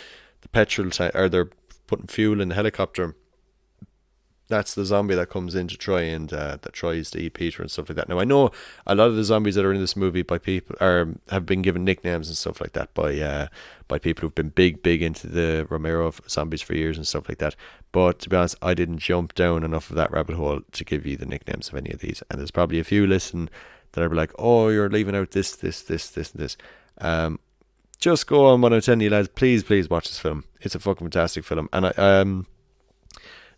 petrol tank, or they're putting fuel in the helicopter. That's the zombie that comes in to try and that tries to eat Peter and stuff like that. Now I know a lot of the zombies that are in this movie have been given nicknames and stuff like that by people who've been big into the Romero zombies for years and stuff like that. But to be honest, I didn't jump down enough of that rabbit hole to give you the nicknames of any of these. And there's probably a few listening that are like, oh, you're leaving out this, and this. Just go on what I'm telling you, lads. Please watch this film. It's a fucking fantastic film. And I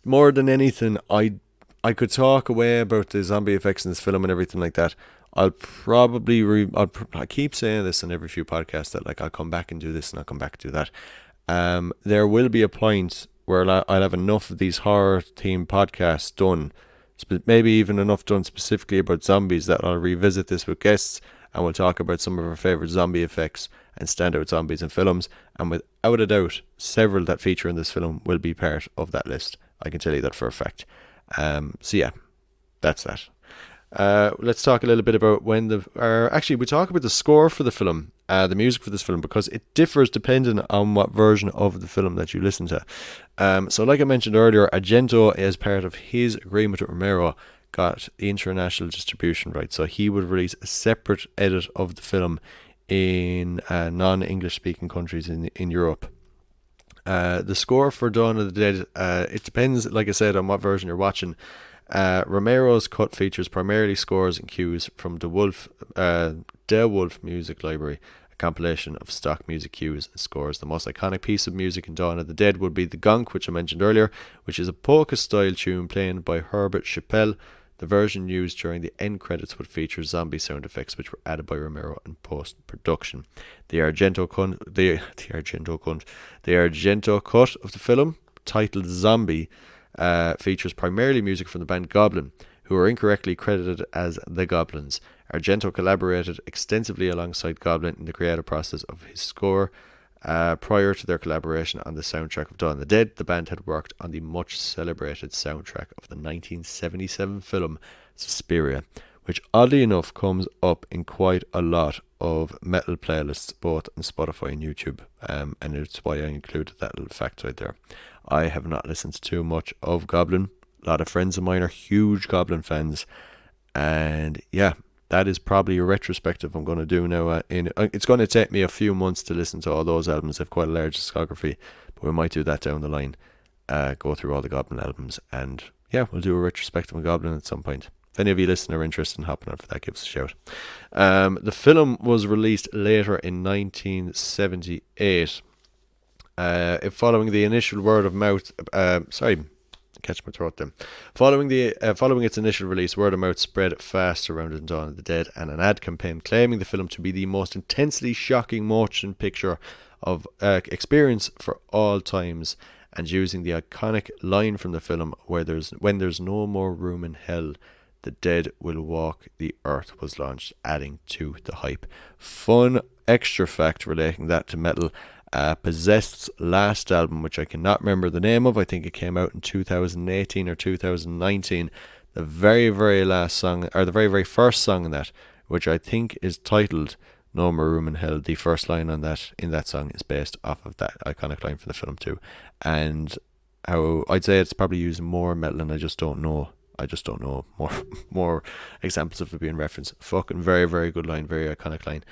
more than anything, I could talk away about the zombie effects in this film and everything like that. I'll probably I keep saying this in every few podcasts that like I'll come back and do this and I'll come back and do that. There will be a point where I'll have enough of these horror themed podcasts done, maybe even enough done specifically about zombies, that I'll revisit this with guests and we'll talk about some of our favourite zombie effects and standout zombies in films. And without a doubt, several that feature in this film will be part of that list. I can tell you that for a fact. So yeah, that's that. Let's talk a little bit about we talk about the score for the film, the music for this film, because it differs depending on what version of the film that you listen to. So like I mentioned earlier, Argento, as part of his agreement with Romero, got the international distribution rights. So he would release a separate edit of the film in non-English speaking countries in Europe. The score for Dawn of the Dead, it depends, like I said, on what version you're watching. Romero's cut features primarily scores and cues from the Wolf Music Library, a compilation of stock music cues and scores. The most iconic piece of music in Dawn of the Dead would be the Gonk, which I mentioned earlier, which is a polka-style tune played by Herbert Chappell. The version used during the end credits would feature zombie sound effects, which were added by Romero in post-production. The Argento cut of the film, titled Zombie, features primarily music from the band Goblin, who are incorrectly credited as The Goblins. Argento collaborated extensively alongside Goblin in the creative process of his score. Prior to their collaboration on the soundtrack of Dawn of the Dead, the band had worked on the much celebrated soundtrack of the 1977 film Suspiria, which oddly enough comes up in quite a lot of metal playlists both on Spotify and YouTube, and it's why I included that little factoid there. I have not listened to too much of Goblin. A lot of friends of mine are huge Goblin fans, and yeah, that is probably a retrospective I'm going to do now. It's going to take me a few months to listen to all those albums. I have quite a large discography, but we might do that down the line. Go through all the Goblin albums, and yeah, we'll do a retrospective on Goblin at some point. If any of you listening are interested in hopping on for that, give us a shout. The film was released later in 1978. Following the initial word of mouth, catch my throat then. Following its initial release, word of mouth spread fast around Dawn of the Dead, and an ad campaign claiming the film to be the most intensely shocking motion picture of experience for all times, and using the iconic line from the film, when there's no more room in hell, the dead will walk the earth, was launched, adding to the hype. Fun extra fact relating that to metal. Possessed's last album, which I cannot remember the name of, I think it came out in 2018 or 2019. The very, very last song, or the very, very first song in that, which I think is titled No More Room in Hell, the first line in that song is based off of that iconic line from the film too. And how I'd say it's probably using more metal, and I just don't know more examples of it being referenced. Fucking very, very good line, very iconic line.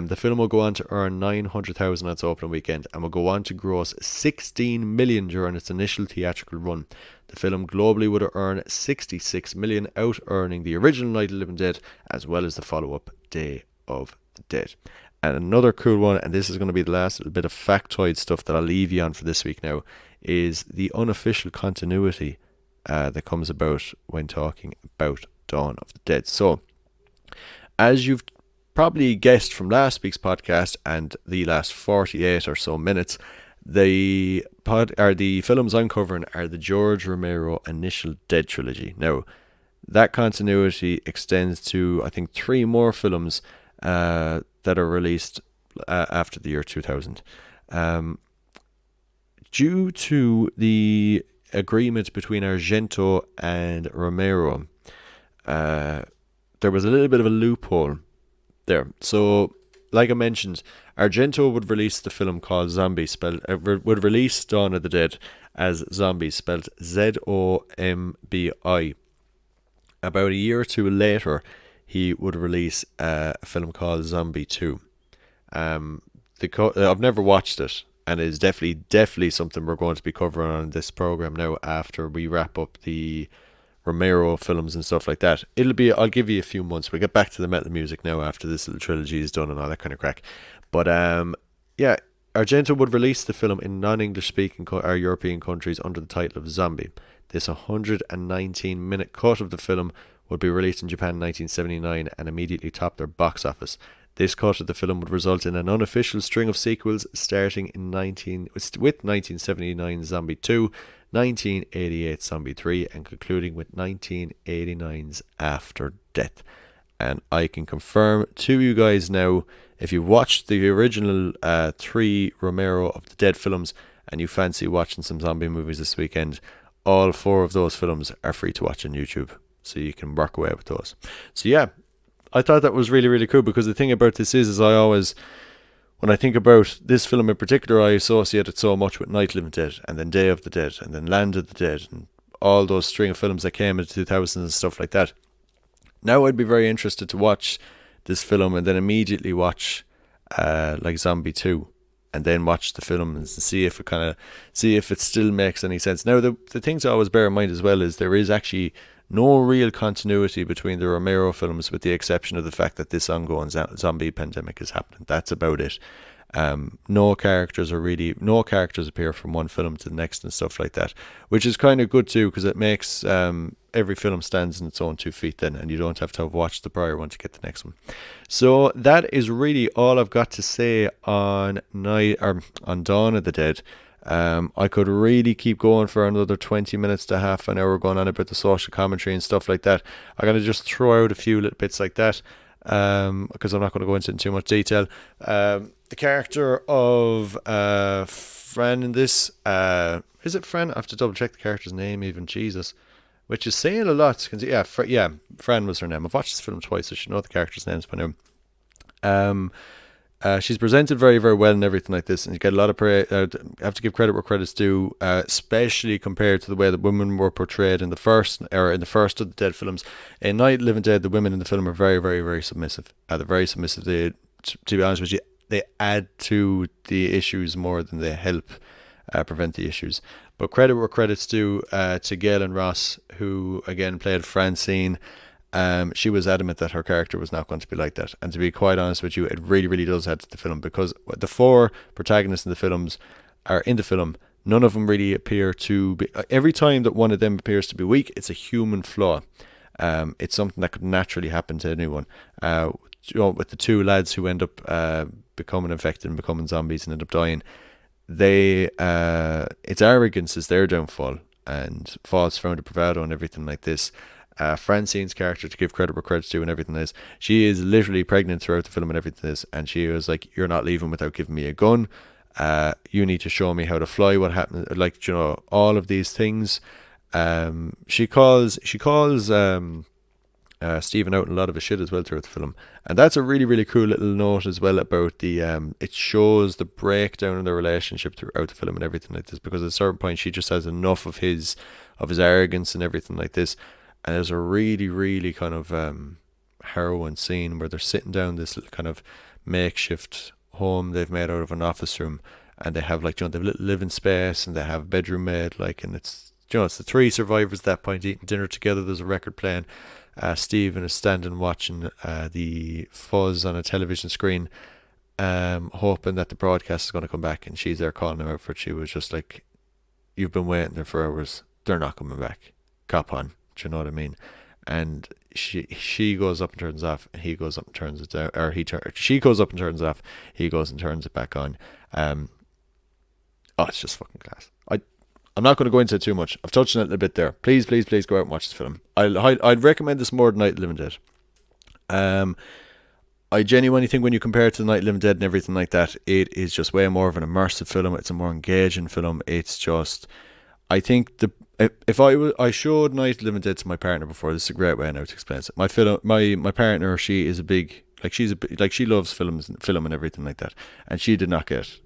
The film will go on to earn 900,000 on its opening weekend, and will go on to gross 16 million during its initial theatrical run. The film globally would have earned 66 million, out earning the original Night of the Living Dead as well as the follow-up Day of the Dead. And another cool one, and this is going to be the last little bit of factoid stuff that I'll leave you on for this week now, is the unofficial continuity that comes about when talking about Dawn of the Dead. So, as you've probably guessed from last week's podcast and the last 48 or so minutes, the films I'm covering are the George Romero Initial Dead trilogy. Now, that continuity extends to, I think, 3 more films that are released after the year 2000. Due to the agreement between Argento and Romero, there was a little bit of a loophole there. So, like I mentioned, Argento would release the film called Zombie, would release Dawn of the Dead as Zombie, spelled Zombi. About a year or two later, he would release a film called Zombie 2. I've never watched it, and it is definitely something we're going to be covering on this program now after we wrap up the Romero films and stuff like that. I'll give you a few months. We'll get back to the metal music now after this little trilogy is done and all that kind of crack. But yeah, Argento would release the film in non-English speaking or European countries under the title of Zombie. This 119-minute cut of the film would be released in Japan in 1979 and immediately topped their box office. This cut of the film would result in an unofficial string of sequels starting with 1979 Zombie 2, 1988 Zombie 3, and concluding with 1989's After Death. And I can confirm to you guys now, if you watched the original 3 Romero of the Dead films and you fancy watching some zombie movies this weekend, all 4 of those films are free to watch on YouTube, so you can work away with those. So yeah, I thought that was really, really cool, because the thing about this is I always, when I think about this film in particular, I associate it so much with Night of the Living Dead, and then Day of the Dead, and then Land of the Dead, and all those string of films that came in the 2000s and stuff like that. Now I'd be very interested to watch this film and then immediately watch like Zombie 2, and then watch the film and see if it still makes any sense. Now the thing to always bear in mind as well is there is actually no real continuity between the Romero films, with the exception of the fact that this ongoing zombie pandemic is happening. That's about it. No characters appear from one film to the next and stuff like that, which is kind of good too, because it makes every film stands on its own 2 feet then, and you don't have to have watched the prior one to get the next one. So that is really all I've got to say on Dawn of the Dead. I could really keep going for another 20 minutes to half an hour going on about the social commentary and stuff like that. I'm going to just throw out a few little bits like that, because I'm not going to go into it in too much detail. The character of Fran in this, is it Fran? I have to double check the character's name even, Jesus, which is saying a lot. Yeah, Fran was her name. I've watched this film twice, so I should know the character's names by now. She's presented very, very well and everything like this, and you get a lot of praise. Have to give credit where credit's due, especially compared to the way that women were portrayed in the first of the Dead films. In Night of the Living Dead, the women in the film are very, very, very submissive. They're very submissive. To be honest with you, they add to the issues more than they help prevent the issues. But credit where credit's due to Galen Ross, who again played Francine. She was adamant that her character was not going to be like that. And to be quite honest with you, it really, really does add to the film, because the 4 protagonists in the films, are in the film, none of them really appear to be. Every time that one of them appears to be weak, it's a human flaw. It's something that could naturally happen to anyone. With the two lads who end up becoming infected and becoming zombies and end up dying, it's arrogance is their downfall, and false frown to bravado and everything like this. Francine's character, to give credit where credit's due and everything is, she is literally pregnant throughout the film and everything is, and she was like, "You're not leaving without giving me a gun. You need to show me how to fly." What happened? Like, all of these things. She calls Stephen out in a lot of his shit as well throughout the film, and that's a really, really cool little note as well about the it shows the breakdown in the relationship throughout the film and everything like this, because at a certain point she just has enough of his arrogance and everything like this, and there's a really, really kind of harrowing scene where they're sitting down this little kind of makeshift home they've made out of an office room, and they have like, they have a little living space, and they have a bedroom made, like, and it's it's the three survivors at that point eating dinner together. There's a record playing. Stephen is standing watching the fuzz on a television screen, hoping that the broadcast is going to come back, and she's there calling him out for it. She was just like, "You've been waiting there for hours. They're not coming back. Cop on." Do you know what I mean? And she goes up and turns off, and he goes up and turns it down, or she goes up and turns it off, he goes and turns it back on. It's just fucking class. I'm not going to go into it too much. I've touched on it a little bit there. Please, please, please go out and watch this film. I'd recommend this more than Night of the Living Dead. I genuinely think when you compare it to Night of the Living Dead and everything like that, it is just way more of an immersive film. It's a more engaging film. It's just, I think if I showed Night of the Living Dead to my partner before, this is a great way now to explain it. My partner, she is a big, she loves film and everything like that, and she did not get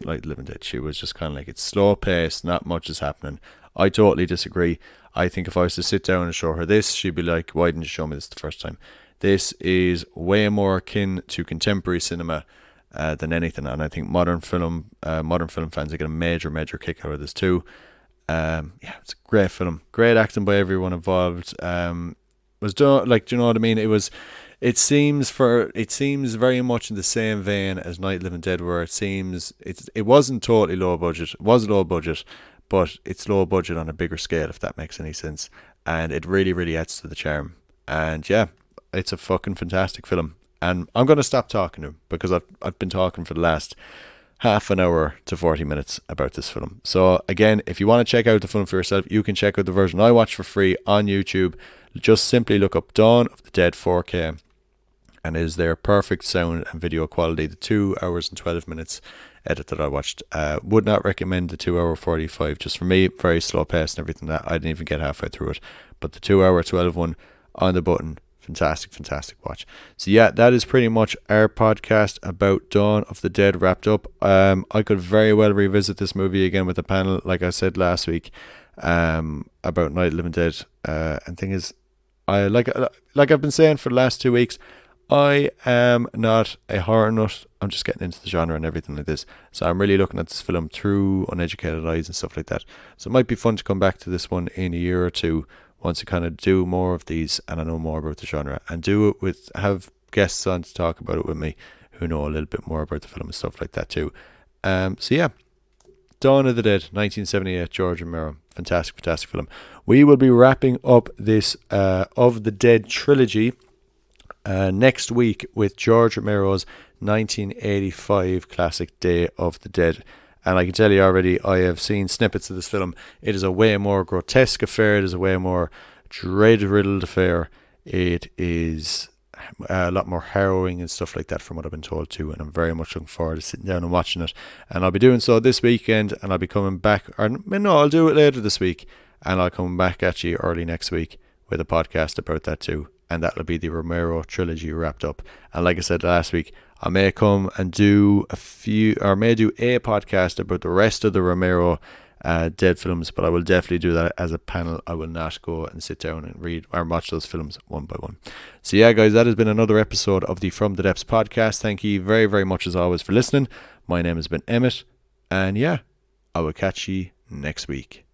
Night of the Living Dead. She was just kind of like, it's slow paced, not much is happening. I totally disagree. I think if I was to sit down and show her this, she'd be like, "Why didn't you show me this the first time?" This is way more akin to contemporary cinema than anything, and I think modern film fans are getting a major kick out of this too. It's a great film, great acting by everyone involved. Was done, like, do you know what I mean? It seems very much in the same vein as Night of the Living Dead, where it wasn't totally low budget. It was low budget, but it's low budget on a bigger scale, if that makes any sense. And it really, really adds to the charm. And yeah, it's a fucking fantastic film. And I'm going to stop talking to him, because I've been talking for the last half an hour to 40 minutes about this film. So again, if you want to check out the film for yourself, you can check out the version I watched for free on YouTube. Just simply look up Dawn of the Dead 4K, and it is their perfect sound and video quality. The 2 hours and 12 minutes edit that I watched, would not recommend the 2 hour 45. Just for me, very slow pace and everything. That I didn't even get halfway through it, but the 2 hour 12 one on the button, fantastic watch. So yeah, that is pretty much our podcast about Dawn of the Dead wrapped up. I could very well revisit this movie again with the panel, like I said last week, about Night of the Living Dead. And thing is, I like I've been saying for the last 2 weeks, I am not a horror nut. I'm just getting into the genre and everything like this. So I'm really looking at this film through uneducated eyes and stuff like that. So it might be fun to come back to this one in a year or two, once I kind of do more of these and I know more about the genre, and have guests on to talk about it with me who know a little bit more about the film and stuff like that too. So yeah, Dawn of the Dead, 1978, George Romero. Fantastic film. We will be wrapping up this Of the Dead trilogy next week with George Romero's 1985 classic Day of the Dead. And I can tell you already, I have seen snippets of this film. It is a way more grotesque affair. It is a way more dread-riddled affair. It is a lot more harrowing and stuff like that from what I've been told too. And I'm very much looking forward to sitting down and watching it. And I'll be doing so this weekend, and I'll be coming back. I'll do it later this week. And I'll come back at you early next week with a podcast about that too. And that'll be the Romero trilogy wrapped up. And like I said last week, I may come and do a podcast about the rest of the Romero Dead films, but I will definitely do that as a panel. I will not go and sit down and read or watch those films one by one. So yeah, guys, that has been another episode of the From the Depths podcast. Thank you very, very much as always for listening. My name has been Emmett, and yeah, I will catch you next week.